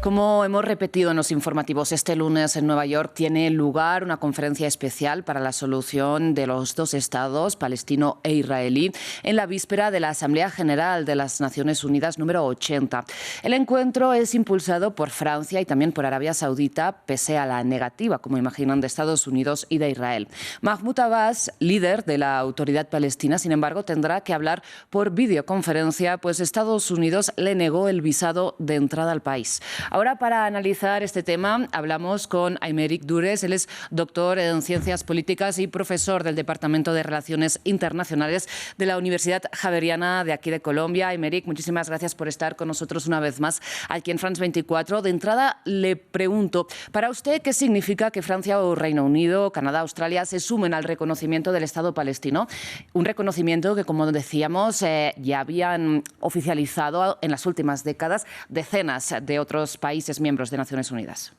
Como hemos repetido en los informativos, este lunes en Nueva York tiene lugar una conferencia especial para la solución de los dos estados, palestino e israelí, en la víspera de la Asamblea General de las Naciones Unidas número 80. El encuentro es impulsado por Francia y también por Arabia Saudita, pese a la negativa, como imaginan, de Estados Unidos y de Israel. Mahmoud Abbas, líder de la Autoridad Palestina, sin embargo, tendrá que hablar por videoconferencia, pues Estados Unidos le negó el visado de entrada al país. Ahora, para analizar este tema, hablamos con Aymeric Dures. Él es doctor en Ciencias Políticas y profesor del Departamento de Relaciones Internacionales de la Universidad Javeriana de aquí de Colombia. Aymeric, muchísimas gracias por estar con nosotros una vez más aquí en France 24. De entrada, le pregunto, para usted, ¿qué significa que Francia o Reino Unido, Canadá, Australia se sumen al reconocimiento del Estado palestino? Un reconocimiento que, como decíamos, ya habían oficializado en las últimas décadas decenas de otros países miembros de Naciones Unidas.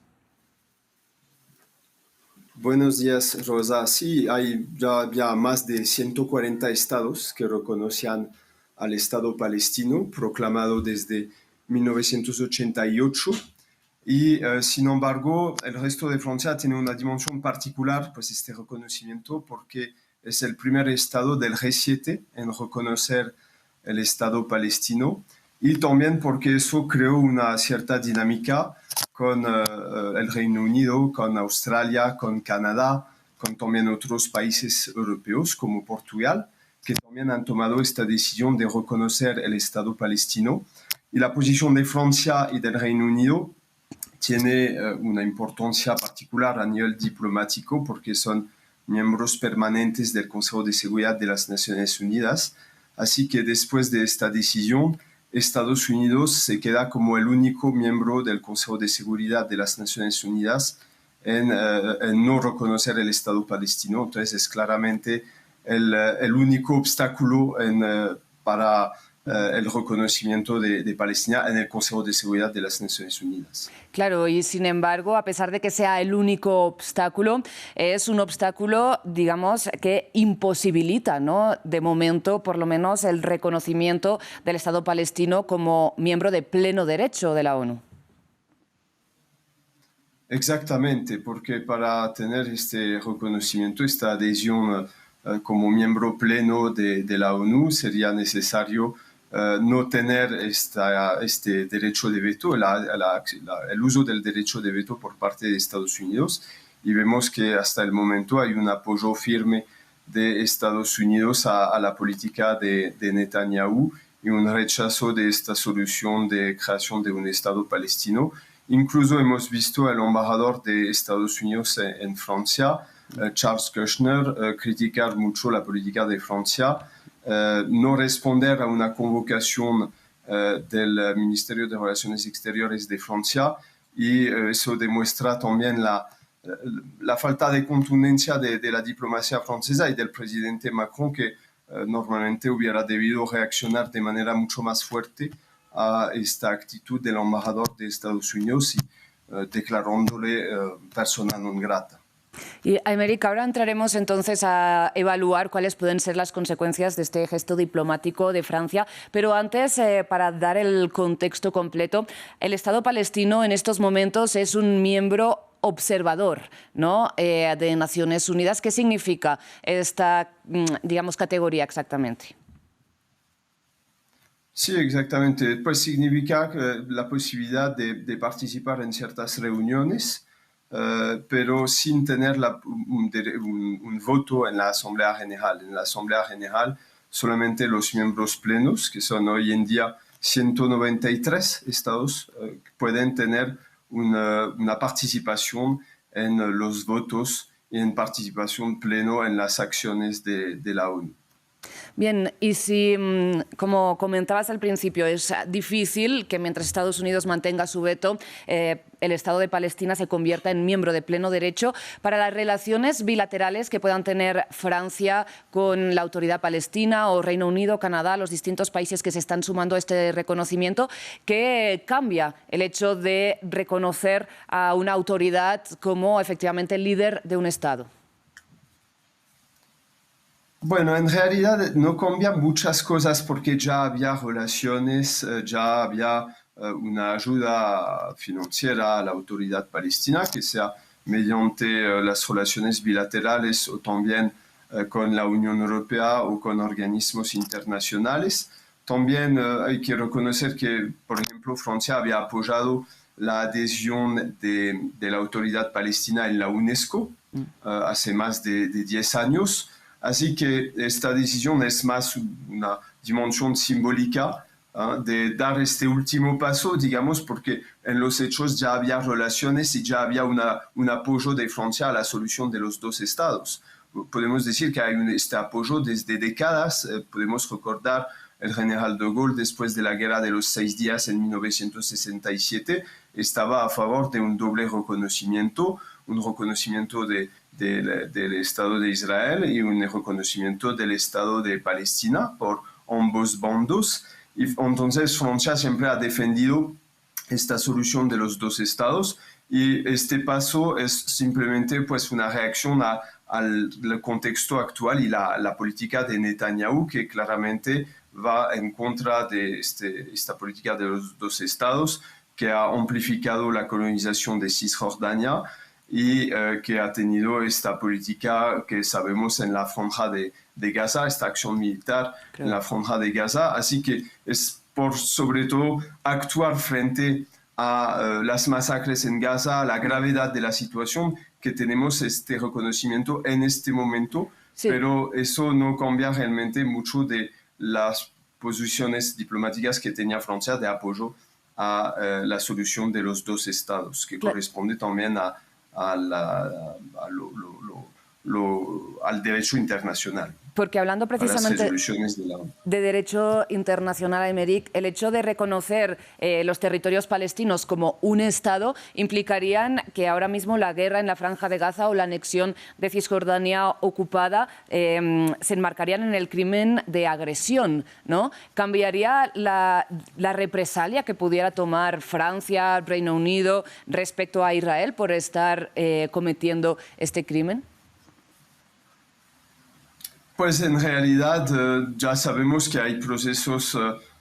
Buenos días, Rosa. Sí, ya había más de 140 estados que reconocían al Estado palestino, proclamado desde 1988. Sin embargo, el resto de Francia tiene una dimensión particular, pues este reconocimiento, porque es el primer estado del G7 en reconocer el Estado palestino, y también porque eso creó una cierta dinámica con el Reino Unido, con Australia, con Canadá, con también otros países europeos como Portugal, que también han tomado esta decisión de reconocer el Estado palestino. Y la posición de Francia y del Reino Unido tiene una importancia particular a nivel diplomático porque son miembros permanentes del Consejo de Seguridad de las Naciones Unidas. Así que después de esta decisión, Estados Unidos se queda como el único miembro del Consejo de Seguridad de las Naciones Unidas en no reconocer el Estado palestino. Entonces es claramente el único obstáculo para el reconocimiento de Palestina en el Consejo de Seguridad de las Naciones Unidas. Claro, y sin embargo, a pesar de que sea el único obstáculo, es un obstáculo, digamos, que imposibilita, ¿no?, de momento, por lo menos, el reconocimiento del Estado palestino como miembro de pleno derecho de la ONU. Exactamente, porque para tener este reconocimiento, esta adhesión como miembro pleno de la ONU, sería necesario no tener este derecho de veto, el uso del derecho de veto por parte de Estados Unidos. Y vemos que hasta el momento hay un apoyo firme de Estados Unidos a la política de Netanyahu y un rechazo de esta solución de creación de un Estado palestino. Incluso hemos visto al embajador de Estados Unidos en Francia, Charles Kushner, criticar mucho la política de Francia, no responder a una convocación del Ministerio de Relaciones Exteriores de Francia, y eso demuestra también la falta de contundencia de la diplomacia francesa y del presidente Macron, que normalmente hubiera debido reaccionar de manera mucho más fuerte a esta actitud del embajador de Estados Unidos y declarándole persona non grata. Y, Aymeric, ahora entraremos entonces a evaluar cuáles pueden ser las consecuencias de este gesto diplomático de Francia. Pero antes, para dar el contexto completo, el Estado palestino en estos momentos es un miembro observador, ¿no?, de Naciones Unidas. ¿Qué significa esta, digamos, categoría exactamente? Sí, exactamente. Pues significa la posibilidad de participar en ciertas reuniones, pero sin tener un voto en la Asamblea General. En la Asamblea General solamente los miembros plenos, que son hoy en día 193 estados, pueden tener una participación en los votos y en participación pleno en las acciones de la ONU. Bien, y si, como comentabas al principio, es difícil que mientras Estados Unidos mantenga su veto, el Estado de Palestina se convierta en miembro de pleno derecho, para las relaciones bilaterales que puedan tener Francia con la Autoridad Palestina o Reino Unido, Canadá, los distintos países que se están sumando a este reconocimiento, ¿qué cambia el hecho de reconocer a una autoridad como efectivamente líder de un Estado? Bueno, en realidad no cambian muchas cosas porque ya había relaciones, ya había una ayuda financiera a la autoridad palestina, que sea mediante las relaciones bilaterales o también con la Unión Europea o con organismos internacionales. También hay que reconocer que, por ejemplo, Francia había apoyado la adhesión de la autoridad palestina en la UNESCO hace más de 10 años. Así que esta decisión es más una dimensión simbólica de dar este último paso, digamos, porque en los hechos ya había relaciones y ya había un apoyo de Francia a la solución de los dos estados. Podemos decir que hay este apoyo desde décadas. Podemos recordar el general de Gaulle, después de la Guerra de los 6 días en 1967, estaba a favor de un doble reconocimiento, un reconocimiento del Estado de Israel y un reconocimiento del Estado de Palestina por ambos bandos. Y entonces Francia siempre ha defendido esta solución de los dos estados, y este paso es simplemente pues una reacción al contexto actual y la política de Netanyahu, que claramente va en contra de esta política de los dos estados, que ha amplificado la colonización de Cisjordania y que ha tenido esta política que sabemos en la franja de Gaza, esta acción militar en la franja de Gaza. Así que es por sobre todo actuar frente a las masacres en Gaza, a la gravedad de la situación, que tenemos este reconocimiento en este momento, sí. Pero eso no cambia realmente mucho de las posiciones diplomáticas que tenía Francia de apoyo a la solución de los dos estados, que corresponde también al derecho internacional. Porque hablando precisamente de derecho internacional, Aymeric, el hecho de reconocer los territorios palestinos como un Estado implicarían que ahora mismo la guerra en la Franja de Gaza o la anexión de Cisjordania ocupada se enmarcarían en el crimen de agresión, ¿no? ¿Cambiaría la represalia que pudiera tomar Francia, Reino Unido respecto a Israel por estar cometiendo este crimen? Pues en realidad ya sabemos que hay procesos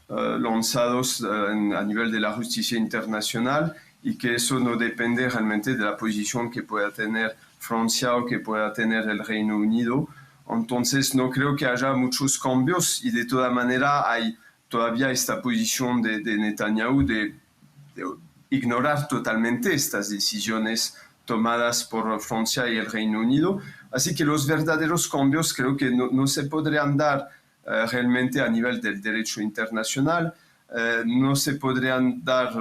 lanzados a nivel de la justicia internacional, y que eso no depende realmente de la posición que pueda tener Francia o que pueda tener el Reino Unido. Entonces no creo que haya muchos cambios, y de toda manera hay todavía esta posición de Netanyahu de ignorar totalmente estas decisiones tomadas por Francia y el Reino Unido. Así que los verdaderos cambios creo que no se podrían dar realmente a nivel del derecho internacional, no se podrían dar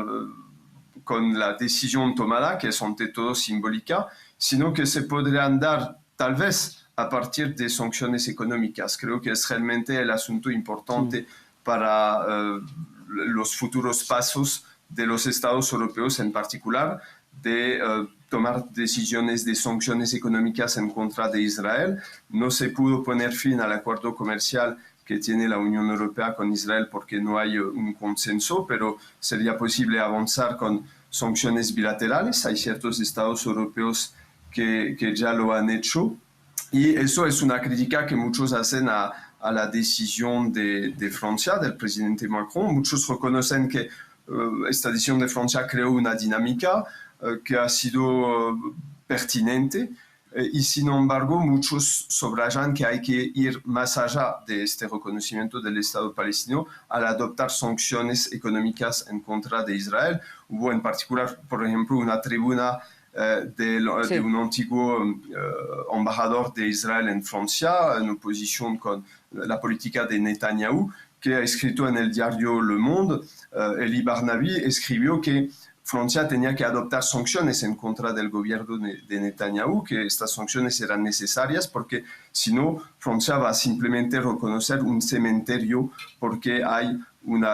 con la decisión tomada, que es ante todo simbólica, sino que se podrían dar tal vez a partir de sanciones económicas. Creo que es realmente el asunto importante para los futuros pasos de los Estados europeos en particular, de tomar decisiones de sanciones económicas en contra de Israel. No se pudo poner fin al acuerdo comercial que tiene la Unión Europea con Israel porque no hay un consenso, pero sería posible avanzar con sanciones bilaterales. Hay ciertos estados europeos que ya lo han hecho, y eso es una crítica que muchos hacen a la decisión de Francia, del presidente Macron. Muchos reconocen que esta decisión de Francia creó una dinámica que ha sido pertinente, y sin embargo muchos subrayan que hay que ir más allá de este reconocimiento del Estado palestino al adoptar sanciones económicas en contra de Israel. Hubo en particular, por ejemplo, una tribuna de un antiguo embajador de Israel en Francia, en oposición con la política de Netanyahu, que ha escrito en el diario Le Monde. Eli Barnaby escribió que Francia tenía que adoptar sanciones en contra del gobierno de Netanyahu, que estas sanciones eran necesarias porque si no, Francia va a simplemente reconocer un cementerio, porque hay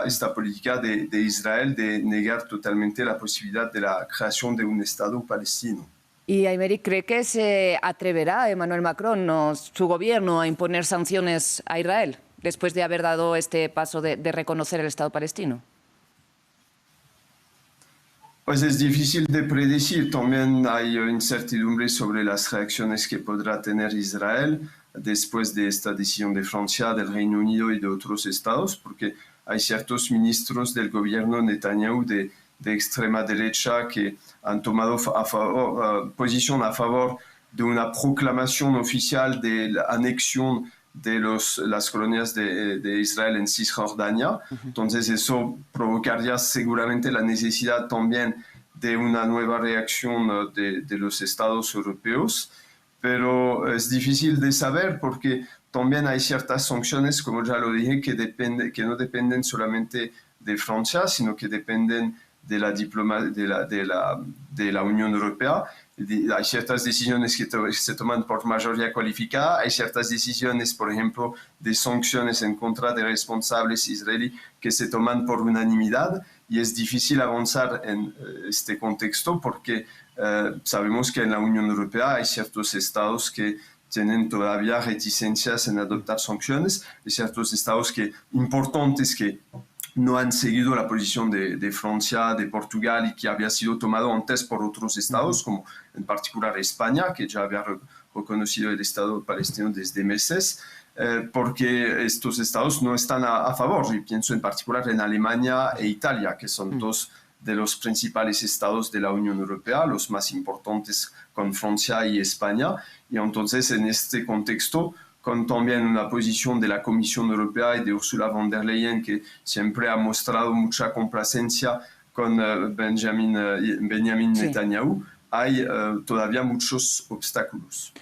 esta política de Israel de negar totalmente la posibilidad de la creación de un Estado palestino. ¿Y Aymeric cree que se atreverá Emmanuel Macron o su gobierno a imponer sanciones a Israel después de haber dado este paso de reconocer el Estado palestino? Pues es difícil de predecir. También hay incertidumbre sobre las reacciones que podrá tener Israel después de esta decisión de Francia, del Reino Unido y de otros estados, porque hay ciertos ministros del gobierno Netanyahu de extrema derecha que han tomado posición a favor de una proclamación oficial de la anexión de las colonias de Israel en Cisjordania. Entonces eso provocaría seguramente la necesidad también de una nueva reacción de los estados europeos, pero es difícil de saber porque también hay ciertas sanciones, como ya lo dije, que no dependen solamente de Francia, sino que dependen de la Unión Europea. Hay ciertas decisiones que se toman por mayoría cualificada, hay ciertas decisiones, por ejemplo, de sanciones en contra de responsables israelíes que se toman por unanimidad, y es difícil avanzar en este contexto porque sabemos que en la Unión Europea hay ciertos estados que tienen todavía reticencias en adoptar sanciones, y ciertos estados importantes que no han seguido la posición de Francia, de Portugal, y que había sido tomado antes por otros estados, como en particular España, que ya había reconocido el Estado palestino desde meses, porque estos estados no están a favor. Y pienso en particular en Alemania e Italia, que son dos de los principales estados de la Unión Europea, los más importantes con Francia y España. Y entonces, en este contexto, con también una posición de la Comisión Europea y de Ursula von der Leyen, que siempre ha mostrado mucha complacencia con Benjamin Netanyahu, hay todavía muchos obstáculos.